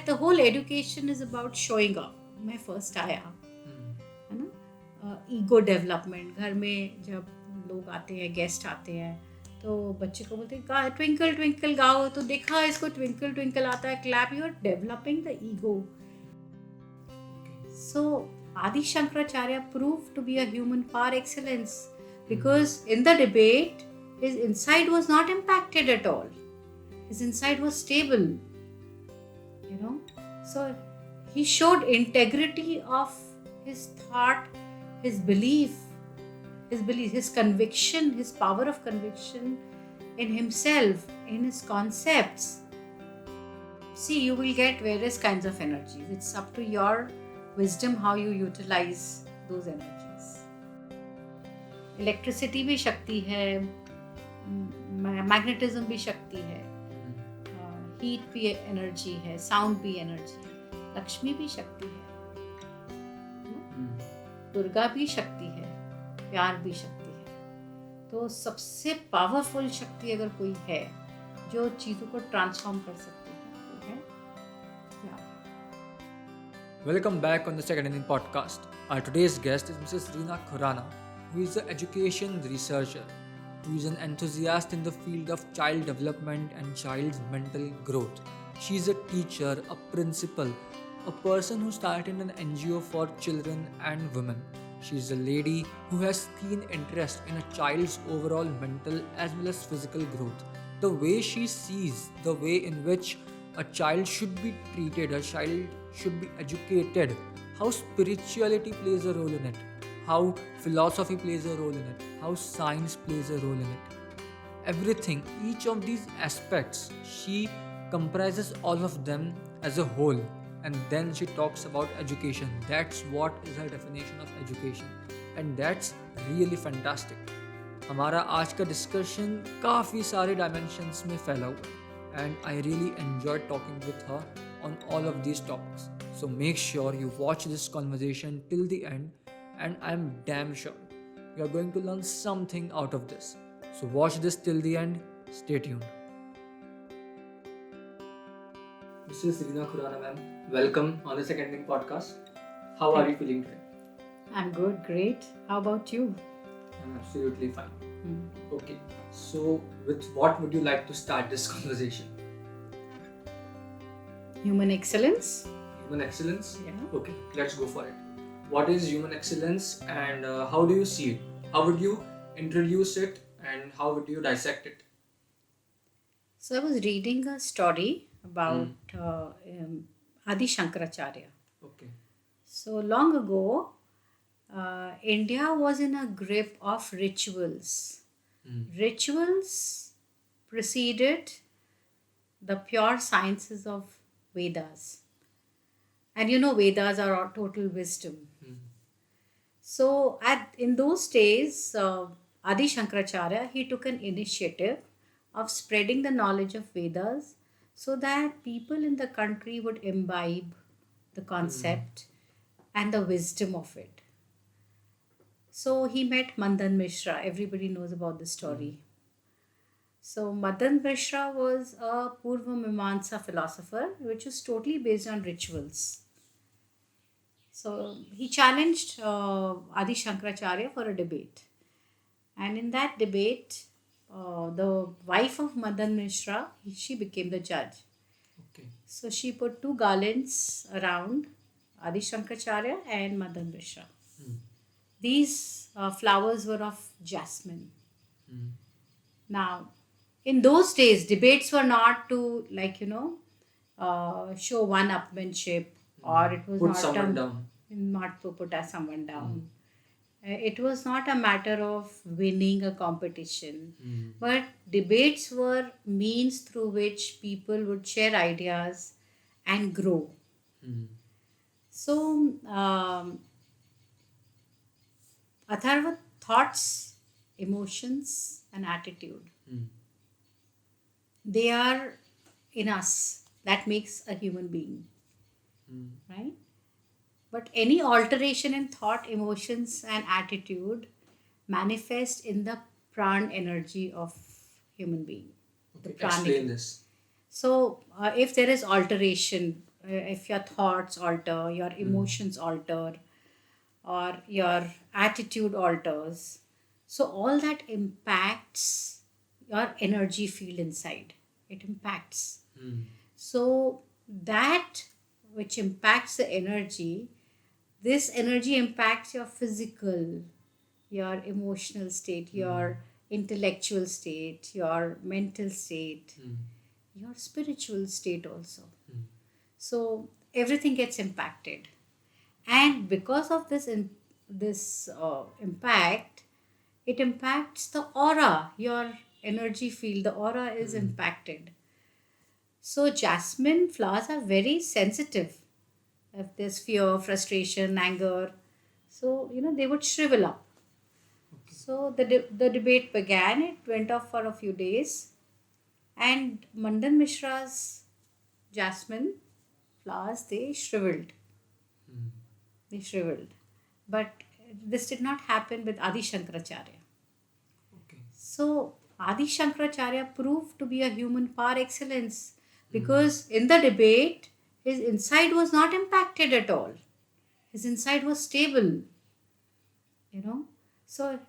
that the whole education is about showing off. मैं first आया, है ना, ईगो डेवलपमेंट. घर में जब लोग आते हैं, गेस्ट आते हैं, तो बच्चे को बोलते हैं ट्विंकल ट्विंकल गाओ, तो देखा इसको ट्विंकल ट्विंकल आता है, clap. You are developing the ego. So Adi Shankaracharya proved to be a human par excellence, because in the debate his inside was not impacted at all. His inside was stable, you know. So he showed integrity of his thought, his belief, his conviction, his power of conviction in himself, in his concepts. See, you will get various kinds of energies. It's up to your wisdom how you utilize those energies. Electricity भी शक्ति है, magnetism भी शक्ति है, heat भी energy है, sound भी energy है, लक्ष्मी भी शक्ति है, दुर्गा भी शक्ति है, प्यार भी शक्ति है. तो सबसे पावरफुल शक्ति अगर कोई है जो चीज़ों को ट्रांसफॉर्म कर सकती है, वो है प्यार. Welcome back on the 2ndInningPodcast. Our today's guest is Mrs.Reena Khurana, who is an education researcher, who is an enthusiast in the field of child development and child's mental growth. She is a teacher, a principal, a person who started an NGO for children and women. She is a lady who has keen interest in a child's overall mental as well as physical growth. The way she sees, the way in which a child should be treated, a child should be educated, how spirituality plays a role in it, how philosophy plays a role in it, how science plays a role in it. Everything, each of these aspects, she comprises all of them as a whole, and then she talks about education. That's what is her definition of education, and that's really fantastic. हमारा आज का discussion काफ़ी सारे dimensions में फैला हुआ है. And I really enjoyed talking with her on all of these topics. So make sure you watch this conversation till the end, and I'm damn sure you are going to learn something out of this. So watch this till the end. Stay tuned. Mrs.Reena Khurana, ma'am, welcome on the 2ndInningPodcast. How are you feeling today? I'm good, great. How about you? I'm absolutely fine. Okay, so with what would you like to start this conversation? Human excellence. Human excellence? Yeah. Okay, let's go for it. What is human excellence, and how do you see it? How would you introduce it, and how would you dissect it? So I was reading a story about Adi Shankaracharya. Okay. So long ago, India was in a grip of rituals. Rituals preceded the pure sciences of Vedas. And you know, Vedas are all total wisdom. So in those days, Adi Shankaracharya, he took an initiative of spreading the knowledge of Vedas so that people in the country would imbibe the concept and the wisdom of it. So he met Madan Mishra. Everybody knows about the story. So Madan Mishra was a Purva Mimamsa philosopher, which was totally based on rituals. So he challenged Adi Shankaracharya for a debate. And in that debate, the wife of Madan Mishra, she became the judge. Okay. So she put two garlands around Adi Shankaracharya and Madan Mishra. These flowers were of jasmine. Now, in those days, debates were not to, like, show one-upmanship, or it was Put someone down. Not to put someone down. It was not a matter of winning a competition, but debates were means through which people would share ideas and grow. So, Atharva thoughts, emotions, and attitude. They are in us. That makes a human being. Right? But any alteration in thought, emotions, and attitude manifest in the pran energy of human being. Okay, explain this. So, if there is alteration, if your thoughts alter, your emotions alter, or your attitude alters, so all that impacts your energy field inside. It impacts. So that which impacts the energy, this energy impacts your physical, your emotional state, your intellectual state, your mental state, your spiritual state also. So everything gets impacted, and because of this impact, it impacts the aura, your energy field. The aura is impacted. So jasmine flowers are very sensitive. If there's fear, frustration, anger, so they would shrivel up. So the debate began. It went off for a few days, and Mandan Mishra's jasmine flowers, they shriveled. But this did not happen with Adi Shankaracharya. So Adi Shankaracharya proved to be a human par excellence, because in the debate, his inside was not impacted at all. His inside was stable, you know. So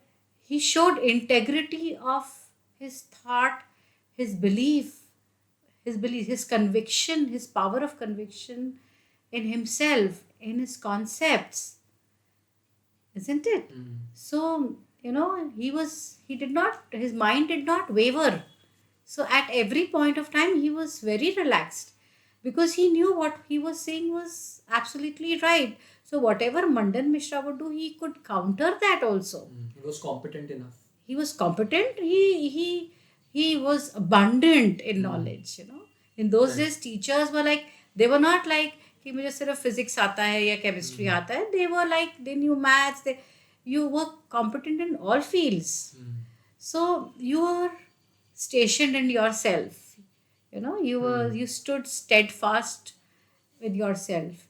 he showed integrity of his thought, his belief, his conviction, his power of conviction in himself, in his concepts, isn't it? So his mind did not waver. So at every point of time he was very relaxed, because he knew what he was saying was absolutely right. So whatever Mandan Mishra would do, he could counter that also. He was competent enough. He was competent. He was abundant in knowledge. In those days, teachers were like, they were not like कि मुझे सिर्फ physics आता है या chemistry आता है. They were like, they knew maths. You were competent in all fields. So you were stationed in yourself. You stood steadfast with yourself.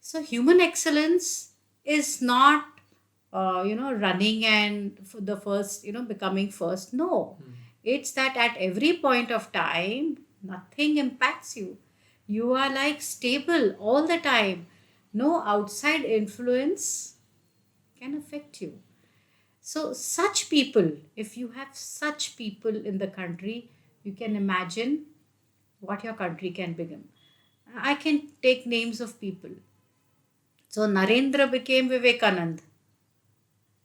So human excellence is not running and for the first, becoming first. No. It's that at every point of time, nothing impacts you. You are like stable all the time. No outside influence can affect you. So such people, if you have such people in the country, you can imagine what your country can become. I can take names of people. So Narendra became Vivekanand.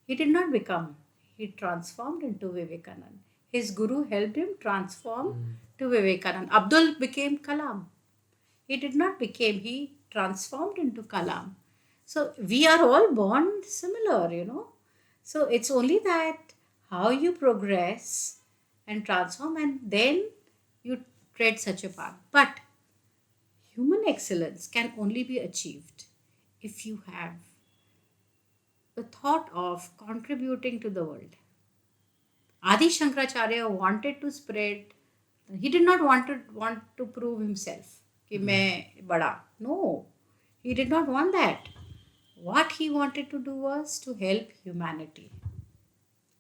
He did not become. He transformed into Vivekanand. His guru helped him transform to Vivekanand. Abdul became Kalam. He did not become. He transformed into Kalam. So we are all born similar, So it's only that how you progress and transform, and then you tread such a path. But human excellence can only be achieved if you have the thought of contributing to the world. Adi Shankaracharya wanted to spread, he did not want to prove himself. Ki main bada. No, he did not want that. What he wanted to do was to help humanity.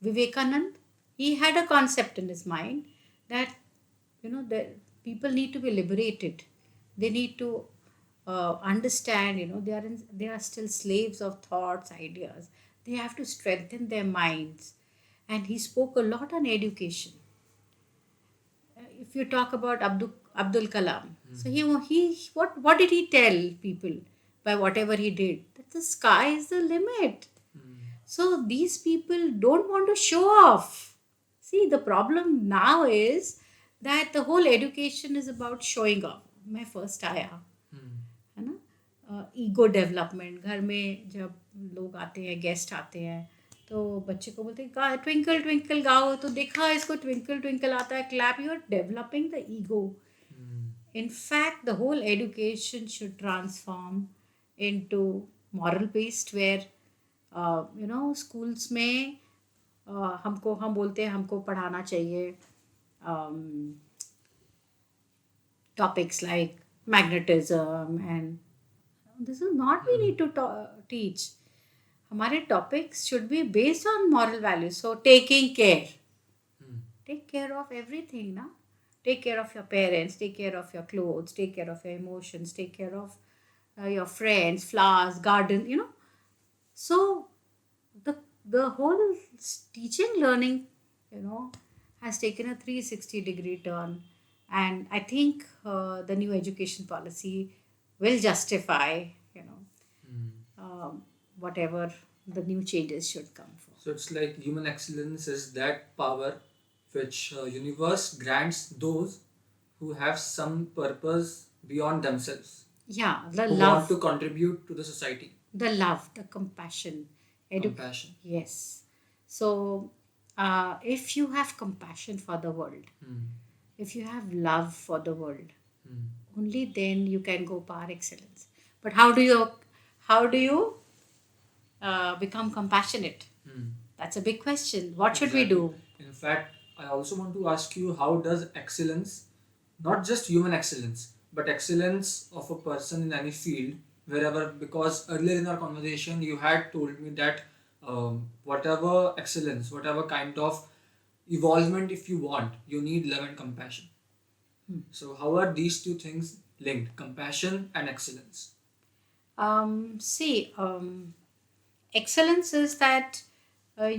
Vivekanand, he had a concept in his mind that, that people need to be liberated. They need to understand, they are still slaves of thoughts, ideas. They have to strengthen their minds. And he spoke a lot on education. If you talk about Abdul Kalam, so what did he tell people by whatever he did? That the sky is the limit. So these people don't want to show off. See, the problem now is that the whole education is about showing off. मैं first आया, है ना? Ego development. घर में जब लोग आते हैं, गेस्ट आते हैं, तो बच्चे को बोलते हैं ट्विंकल ट्विंकल गाओ, तो देखा इसको ट्विंकल ट्विंकल आता है, clap. You are developing the ego. In fact, the whole education should transform into moral based, where schools में हम बोलते हैं हमको पढ़ाना चाहिए topics like magnetism, and this is not we need to teach. हमारे topics should be based on moral values. So taking care. Take care of everything, na? Take care of your parents, take care of your clothes, take care of your emotions, take care of your friends, flowers, garden, So the the whole teaching learning, you know, has taken a 360-degree turn, and I think the new education policy will justify, you know, whatever the new changes should come for. So it's like human excellence is that power which universe grants those who have some purpose beyond themselves, Yeah, the who want love, to contribute to the society. the compassion, Compassion. Yes. So, if you have compassion for the world, if you have love for the world, only then you can go par excellence. But how do you become compassionate? That's a big question. What should we Exactly. do? In fact, I also want to ask you, how does excellence, not just human excellence, but excellence of a person in any field, wherever, because earlier in our conversation you had told me that whatever excellence, whatever kind of evolvement, if you want, you need love and compassion. So, how are these two things linked, compassion and excellence? See, excellence is that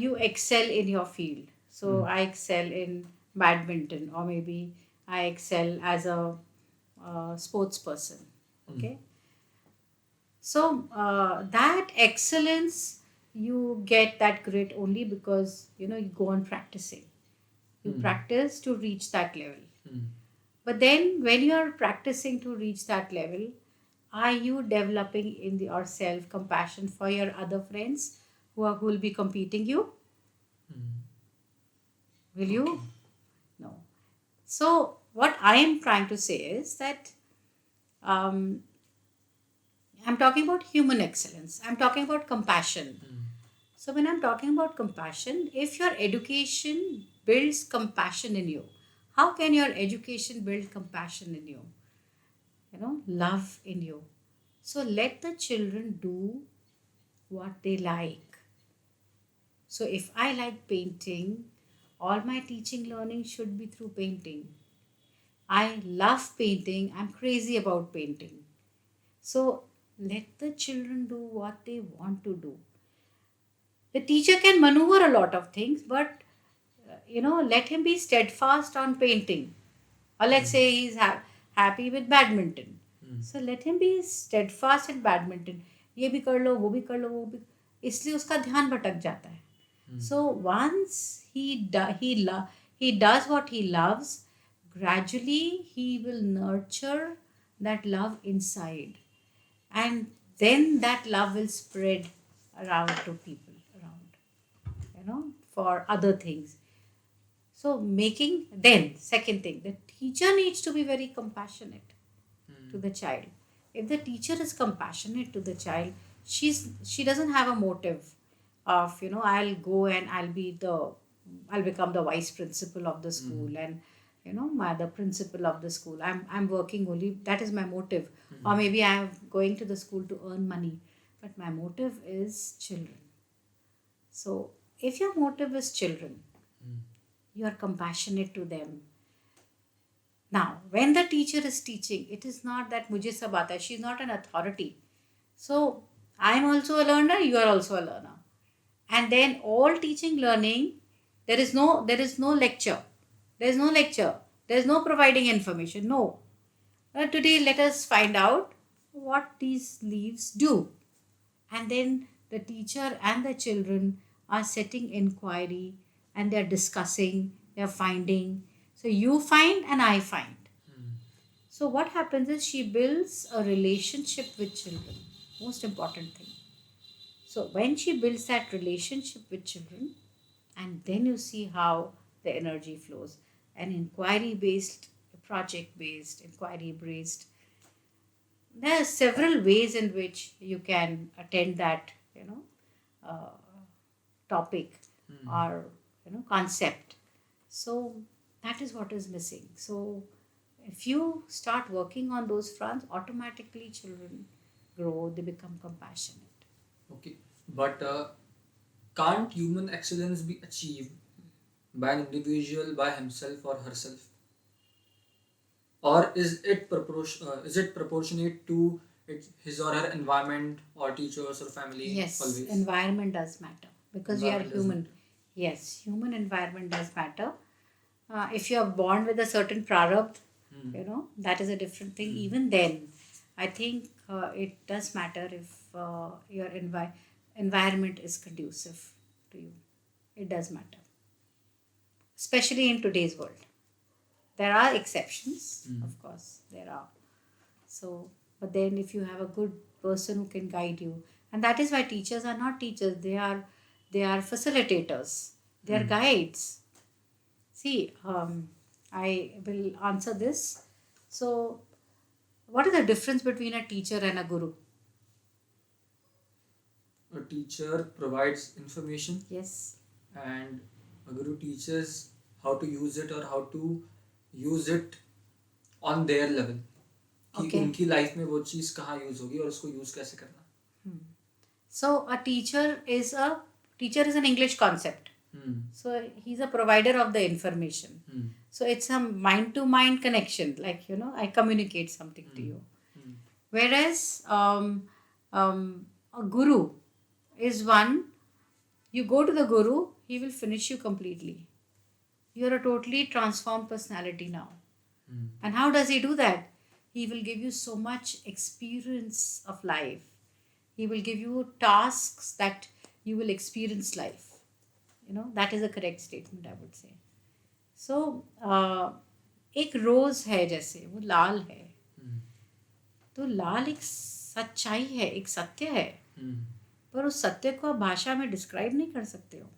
you excel in your field. So I excel in badminton, or maybe I excel as a sports person. Okay. So that excellence, you get that grit only because you go on practicing. You practice to reach that level. But then, when you are practicing to reach that level, are you developing in yourself compassion for your other friends who will be competing you? Will you? No. So, what I am trying to say is that um, I'm talking about human excellence. I'm talking about compassion. So, when I'm talking about compassion, if your education builds compassion in you, how can your education build compassion in you? Love in you. So, let the children do what they like. So, if I like painting, all my teaching learning should be through painting. I love painting, I'm crazy about painting. So, let the children do what they want to do. The teacher can maneuver a lot of things, but let him be steadfast on painting. Or let's say he's happy with badminton. So let him be steadfast in badminton. ये भी कर लो, वो भी कर लो, वो भी, इसलिए उसका ध्यान भटक जाता है. So once he does what he loves, gradually he will nurture that love inside, and then that love will spread around to people around, for other things. So making, then second thing, the teacher needs to be very compassionate to the child. If the teacher is compassionate to the child, she doesn't have a motive of, I'll go and I'll become the vice principal of the school, and the principal of the school. I'm working only, that is my motive. Or maybe I'm going to the school to earn money, but my motive is children. So if your motive is children, you are compassionate to them. Now, when the teacher is teaching, it is not that mujhe sab aata hai. She is not an authority. So, I am also a learner, you are also a learner. And then all teaching learning, there is no lecture. There is no lecture. There is no providing information. No. Today, let us find out what these leaves do. And then the teacher and the children are setting inquiry, and they're discussing, they're finding. So you find and I find. So what happens is she builds a relationship with children. Most important thing. So when she builds that relationship with children, and then you see how the energy flows. An inquiry based, project based, inquiry based. There are several ways in which you can attend that, uh, topic or concept. So that is what is missing. So if you start working on those fronts, automatically children grow, they become compassionate. Okay, but can't human excellence be achieved by an individual by himself or herself? or is it proportionate to his or her environment or teachers or family? Yes, always environment does matter because you are environment does human. matter. Yes, human environment does matter. If you are born with a certain prarabdh, that is a different thing. Even then, I think it does matter if your environment is conducive to you. It does matter, especially in today's world. There are exceptions, of course, there are. So, but then if you have a good person who can guide you, and that is why teachers are not teachers, they are facilitators, they are guides. See, I will answer this. So, what is the difference between a teacher and a guru? A teacher provides information, Yes. and a guru teaches how to use it or how to use it on their level, कि Okay. उनकी life में वो चीज़ कहाँ use होगी और उसको use कैसे करना. So, a teacher is an English concept. So he's a provider of the information. So it's a mind to mind connection, like I communicate something to you. Whereas a guru is one, you go to the guru, he will finish you completely. You're a totally transformed personality now. And how does he do that? He will give you so much experience of life. He will give you tasks that you will experience life. That is a correct statement, I would say. So एक रोज है जैसे वो लाल है, तो लाल एक सच्चाई है, एक सत्य है, पर उस सत्य को आप भाषा में डिस्क्राइब नहीं कर सकते हो.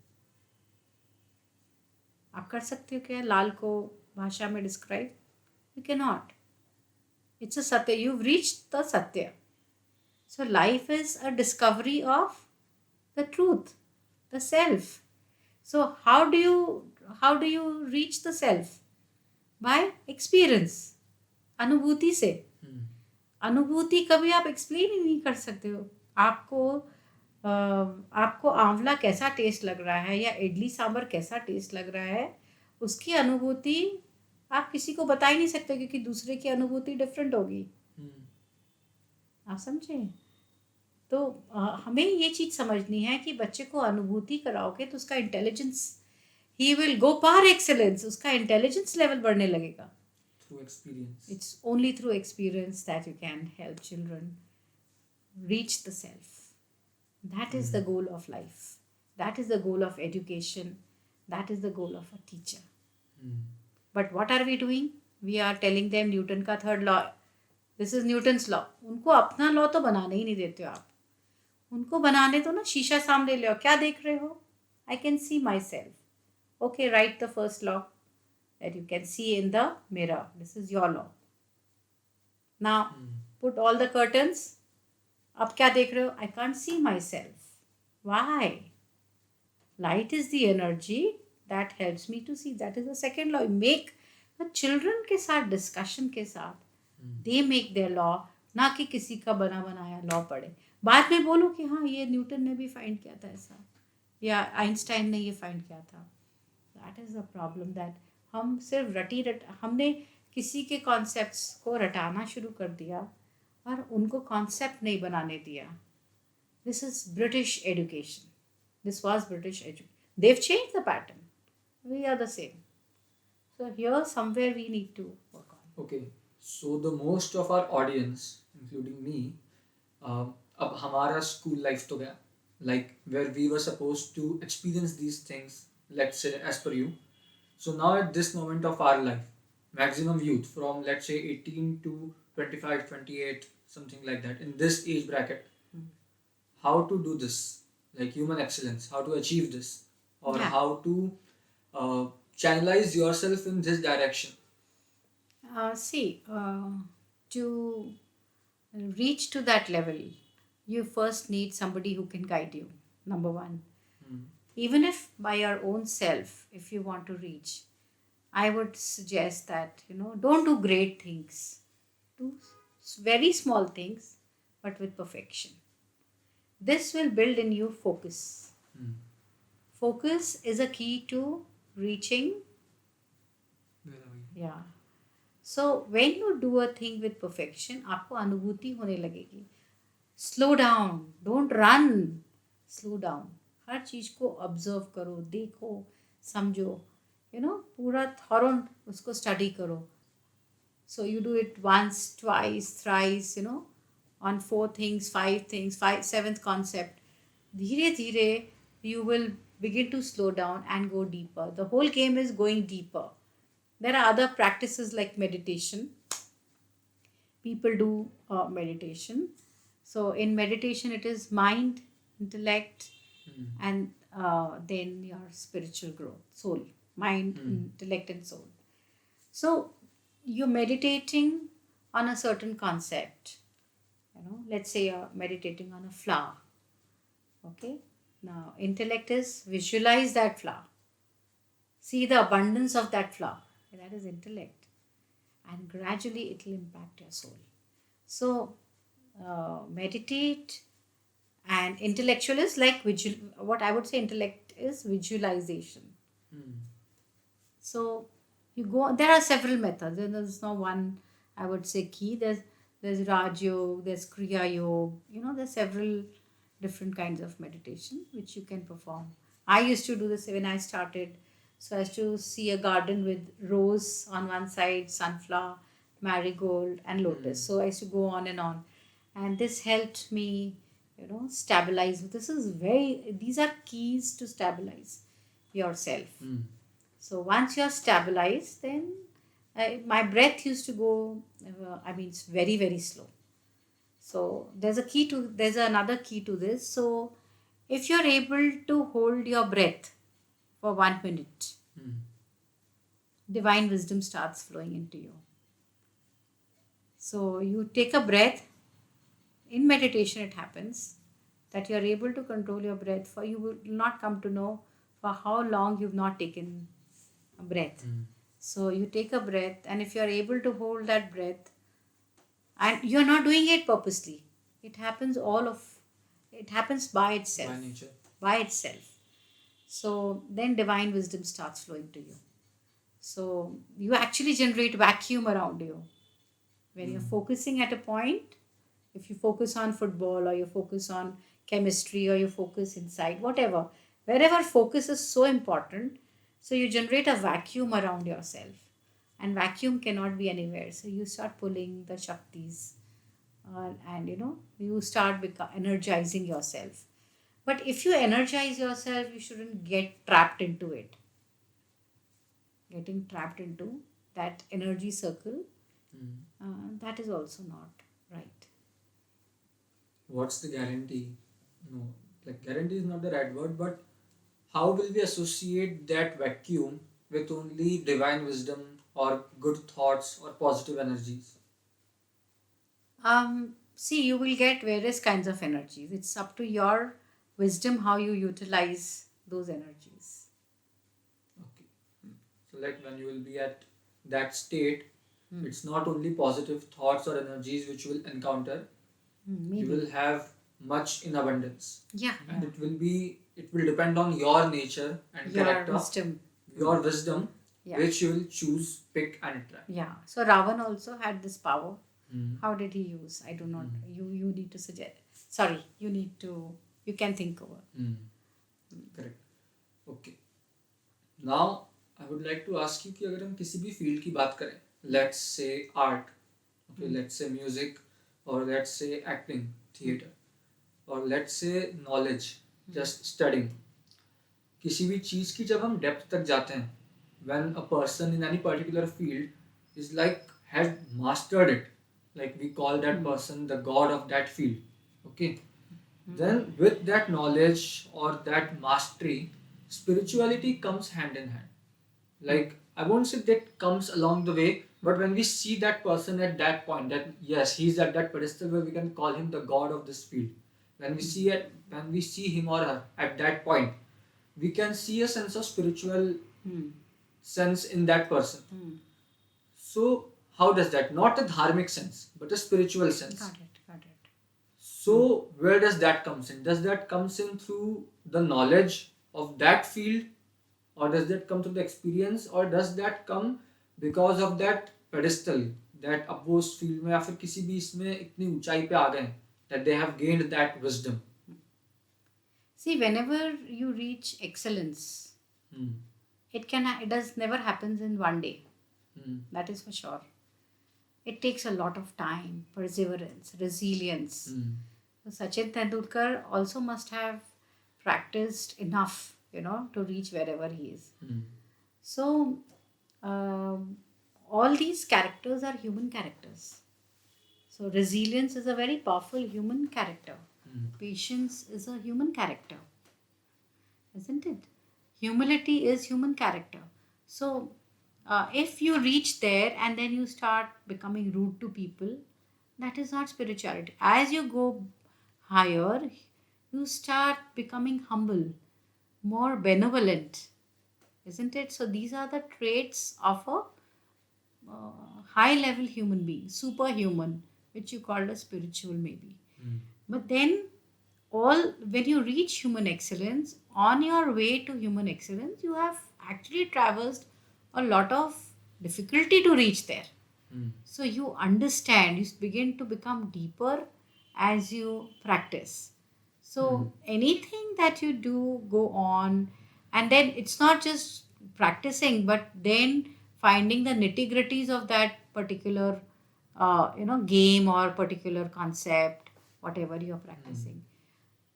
आप कर सकते हो क्या लाल को भाषा में describe? You can not. It's a सत्य. यू रीच्ड द सत्य. So life is a discovery of the truth, the self. So how do you reach the self? By experience, अनुभूति से. अनुभूति कभी आप एक्सप्लेन ही नहीं कर सकते हो. आपको आंवला कैसा टेस्ट लग रहा है या इडली सांभर कैसा टेस्ट लग रहा है, उसकी अनुभूति आप किसी को बता ही नहीं सकते, क्योंकि दूसरे की अनुभूति डिफरेंट होगी. आप समझे? तो हमें ये चीज़ समझनी है कि बच्चे को अनुभूति कराओगे तो उसका intelligence, he will go par excellence, उसका इंटेलिजेंस लेवल बढ़ने लगेगा. Through experience. It's only through experience that you can help children reach the self. That is the goal of life. That is the goal of education. That is the goal of a teacher. But what are we doing? We are telling them Newton का third law, this is Newton's law. उनको अपना law तो बनाने ही नहीं देते हो आप. उनको बनाने दो ना. शीशा सामने ले आओ, क्या देख रहे हो? I can see myself. Okay, right the first law that you can see in the mirror. This is your law. Now put all the curtains. अब क्या देख रहे हो? I can't see myself. Why? Light is the energy that helps me to see. That is the second law. Make the children के साथ discussion के साथ they make their law, ना कि किसी का बना बनाया लॉ पढ़े. बाद में बोलो कि हाँ ये न्यूटन ने भी फाइंड किया था ऐसा, या आइंस्टाइन ने ये फाइंड किया था. That is the problem, that हम सिर्फ हमने किसी के कॉन्सेप्ट्स को रटाना शुरू कर दिया और उनको कॉन्सेप्ट नहीं बनाने दिया. This is British education. This was British education. They change the pattern. We are the same. So here somewhere we need to work on. Okay, so the most of our audience, including me, अब हमारा school life तो गया, like where we were supposed to experience these things, let's say as per you. So now at this moment of our life, maximum youth from let's say 18 to 25, 28, something like that, in this age bracket, how to do this, like human excellence, how to achieve this, or how to channelize yourself in this direction. To reach to that level, you first need somebody who can guide you, number one. Even if by your own self, if you want to reach, I would suggest that, don't do great things. Do very small things, but with perfection. This will build in you focus. Focus is a key to reaching. Where are we? Yeah. So when you do a thing with perfection, आपको अनुभूति होने लगेगी. Slow down, don't run. Slow down. हर चीज को observe करो, देखो, समझो, पूरा थॉरो उसको स्टडी करो. So you do it once, twice, thrice, on 4 things, 5 things, seventh concept. Dhire dhire, you will begin to slow down and go deeper. The whole game is going deeper. There are other practices like meditation. People do meditation. So in meditation, it is mind, intellect, and then your spiritual growth, soul, mind, intellect, and soul. So you're meditating on a certain concept. Let's say you're meditating on a flower. Okay. Now, intellect is visualize that flower. See the abundance of that flower. That is intellect. And gradually it will impact your soul. So, meditate, and intellectual is like what I would say intellect is visualization. So, you go, there are several methods. There's no one, I would say, key. There's Raj Yoga, there's Kriya Yoga, there's several different kinds of meditation which you can perform. I used to do this when I started. So I used to see a garden with rose on one side, sunflower, marigold, and lotus. So I used to go on, and this helped me, stabilize. These are keys to stabilize yourself. So once you're stabilized, then my breath used to go, it's very, very slow. So there's another key to this. So if you're able to hold your breath for 1 minute, divine wisdom starts flowing into you. So you take a breath. In meditation, it happens that you're able to control your breath. For you will not come to know for how long you've not taken a breath. So you take a breath, and if you're able to hold that breath, and you're not doing it purposely, it happens by itself. By nature. By itself. So then divine wisdom starts flowing to you. So you actually generate vacuum around you. When you're focusing at a point, if you focus on football, or you focus on chemistry, or you focus inside, whatever, wherever focus is so important, so you generate a vacuum around yourself. And vacuum cannot be anywhere. So you start pulling the Shaktis, and you start energizing yourself. But if you energize yourself, you shouldn't get trapped into it. Getting trapped into that energy circle, that is also not right. What's the guarantee? No, guarantee is not the right word, but how will we associate that vacuum with only divine wisdom or good thoughts or positive energies? See, you will get various kinds of energies. It's up to your wisdom how you utilize those energies. Okay. So when you will be at that state, it's not only positive thoughts or energies which you will encounter. Maybe. You will have much in abundance. Yeah. And it will depend on your nature and character. Your wisdom, which you will choose, pick, and attract. Yeah. So Ravan also had this power. How did he use? I do not. You need to suggest. Sorry, you can think over. Correct. Okay. Now, I would like to ask you कि अगर हम किसी भी field की बात करें, let's say art, okay, let's say music, or let's say acting, theatre, or let's say knowledge, just studying. किसी भी चीज़ की जब हम depth तक जाते हैं, when a person in any particular field is has mastered it, we call that person the god of that field, okay? Then with that knowledge or that mastery, spirituality comes hand in hand. I won't say that comes along the way, but when we see that person at that point, that yes, he's at that pedestal where we can call him the god of this field. When we see him or her at that point, we can see a sense of spiritual sense in that person. So how does that? Not a dharmic sense, but a spiritual sense. Got it. So where does that comes in? Does that comes in through the knowledge of that field, or does that come through the experience, or does that come because of that pedestal that अब वो उस field में या फिर किसी भी इसमें इतनी ऊंचाई पे आ गए that they have gained that wisdom. See, whenever you reach excellence, it does never happens in one day. That is for sure. It takes a lot of time, perseverance, resilience. So Sachin Tendulkar also must have practiced enough, to reach wherever he is. So um all these characters are human characters. So resilience is a very powerful human character. Patience is a human character, isn't it? Humility is human character. So if you reach there and then you start becoming rude to people, that is not spirituality. As you go higher, you start becoming humble, more benevolent, isn't it? So these are the traits of a high level human being, superhuman, which you called a spiritual maybe. But then all when you reach human excellence, on your way to human excellence, you have actually traversed a lot of difficulty to reach there. So you understand, you begin to become deeper as you practice. So anything that you do, go on, and then it's not just practicing, but then finding the nitty gritties of that particular, game or particular concept, whatever you're practicing.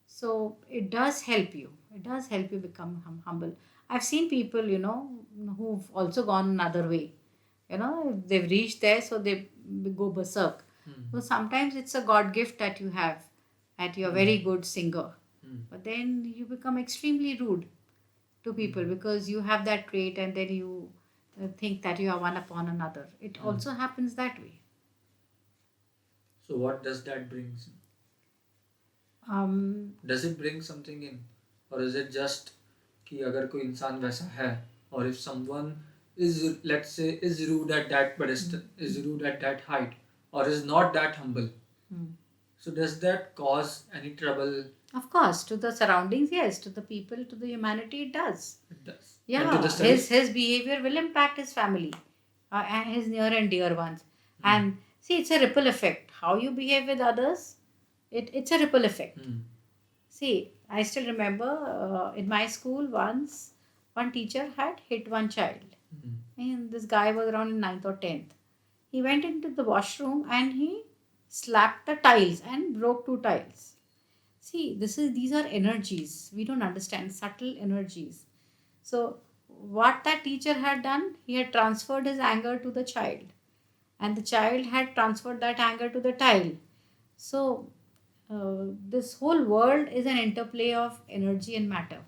So it does help you. It does help you become humble. I've seen people, who've also gone another way. They've reached there, so they go berserk. So sometimes it's a God gift that you have, that you're a very good singer. But then you become extremely rude to people because you have that trait and then you think that you are one upon another. It also happens that way. So what does that bring? Does it bring something in, or is it just कि अगर कोई इंसान वैसा है, or if someone is, let's say, is rude at that pedestal, is rude at that height, or is not that humble, so does that cause any trouble? Of course, to the surroundings, yes. To the people, to the humanity, it does. It does. And Yeah, to the study? his behavior will impact his family, and his near and dear ones. And see, it's a ripple effect. How you behave with others, it's a ripple effect. See, I still remember in my school once, one teacher had hit one child. And this guy was around in 9th or 10th. He went into the washroom and he slapped the tiles and broke two tiles. See, these are energies. We don't understand subtle energies. So what that teacher had done, he had transferred his anger to the child, and the child had transferred that anger to the tile. So this whole world is an interplay of energy and matter.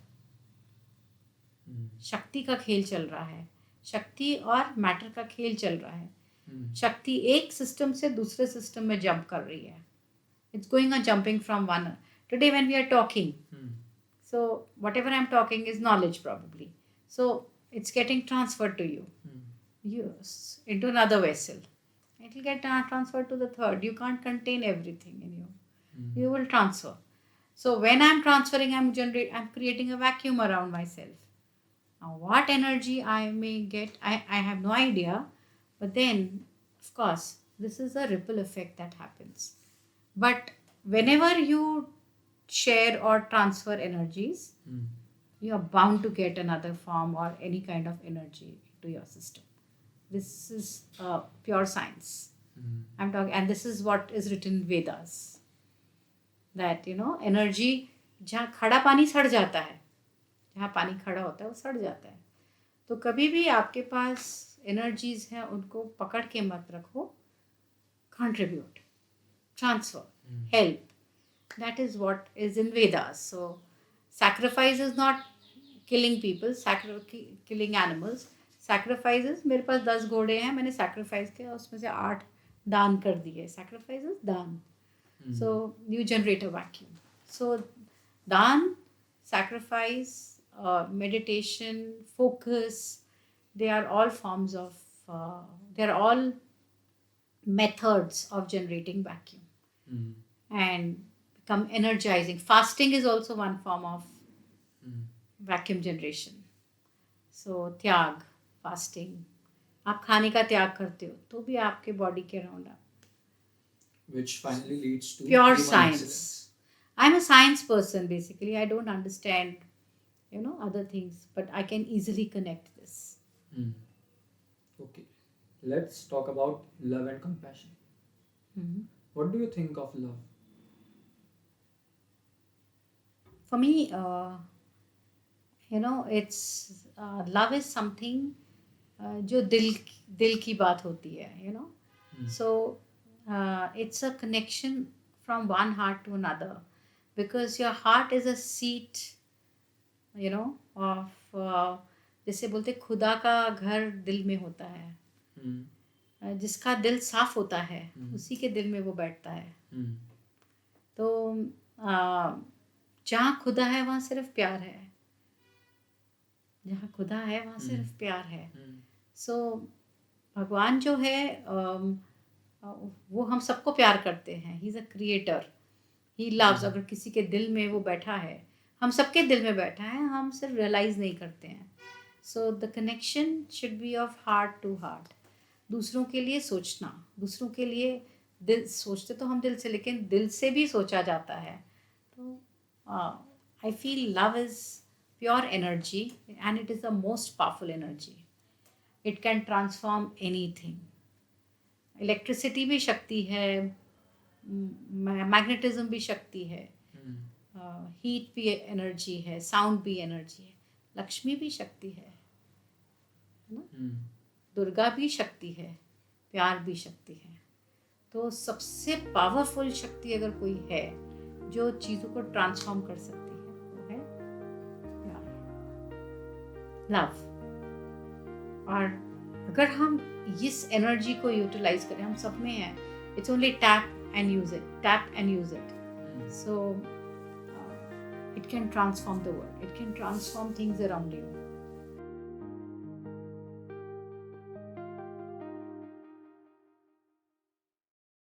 शक्ति का खेल चल रहा है, शक्ति और matter का खेल चल रहा है. शक्ति एक सिस्टम से दूसरे सिस्टम में जंप कर रही है. It's going on jumping from one. Today when we are talking, so whatever I'm talking is knowledge probably. So it's getting transferred to you. Into another vessel. It will get transferred to the third. You can't contain everything in you. You will transfer. So when I'm transferring, I'm creating a vacuum around myself. Now what energy I may get, I have no idea. But then, of course, this is a ripple effect that happens. But whenever you share or transfer energies, you are bound to get another form or any kind of energy to your system. This is pure science. I'm talking, and this is what is written in Vedas. That energy, जहाँ खड़ा पानी सड़ जाता है, जहाँ पानी खड़ा होता है वो सड़ जाता है. तो कभी भी आपके पास एनर्जीज हैं, उनको पकड़ के मत रखो. Contribute, transfer, help. That is what is in Vedas. So sacrifice is not killing people, killing animals. Sacrifice is मेरे पास 10 घोड़े हैं, मैंने sacrifice किया, उसमें से 8 दान कर दिए. Sacrifice is दान. So you generate a vacuum. So दान, sacrifice, meditation, focus, they are all forms of, they are all methods of generating vacuum and become energizing. Fasting is also one form of vacuum generation. So tyag, fasting, आप खाने का त्याग करते हो तो भी आपके बॉडी के अराउंड आप which finally leads to pure human science. excellence. I'm a science person basically. I don't understand, other things, but I can easily connect this. Hmm. Okay, let's talk about love and compassion. Mhm. What do you think of love? For me, it's love is something जो दिल की बात होती है, So it's a connection from one heart to another, because your heart is a seat, of जैसे बोलते खुदा का घर दिल में होता है. जिसका दिल साफ होता है उसी के दिल में वो बैठता है. तो जहाँ खुदा है वहाँ सिर्फ प्यार है. जहाँ खुदा है वहाँ सिर्फ प्यार है. सो भगवान जो है वो हम सबको प्यार करते हैं. He is a creator. He loves. अगर किसी के दिल में वो बैठा है, हम सबके दिल में बैठा है, हम सिर्फ रियलाइज़ नहीं करते हैं. So the connection should be of heart to heart. दूसरों के लिए सोचना, दूसरों के लिए दिल सोचते तो हम दिल से, लेकिन दिल से भी सोचा जाता है. तो I feel love is pure energy and it is the most powerful energy. It can transform anything. Electricity भी शक्ति है, मैग्नेटिज्म भी शक्ति है, हीट भी एनर्जी है, साउंड भी एनर्जी है, लक्ष्मी भी शक्ति है ना, दुर्गा भी शक्ति है, प्यार भी शक्ति है. तो सबसे पावरफुल शक्ति अगर कोई है जो चीज़ों को ट्रांसफॉर्म कर सकती है वो है प्यार, लव. और अगर हम इस एनर्जी को यूटिलाइज करें, हम सब में है. It's only tap and use it, tap and use it. So it can transform the world. It can transform things around you.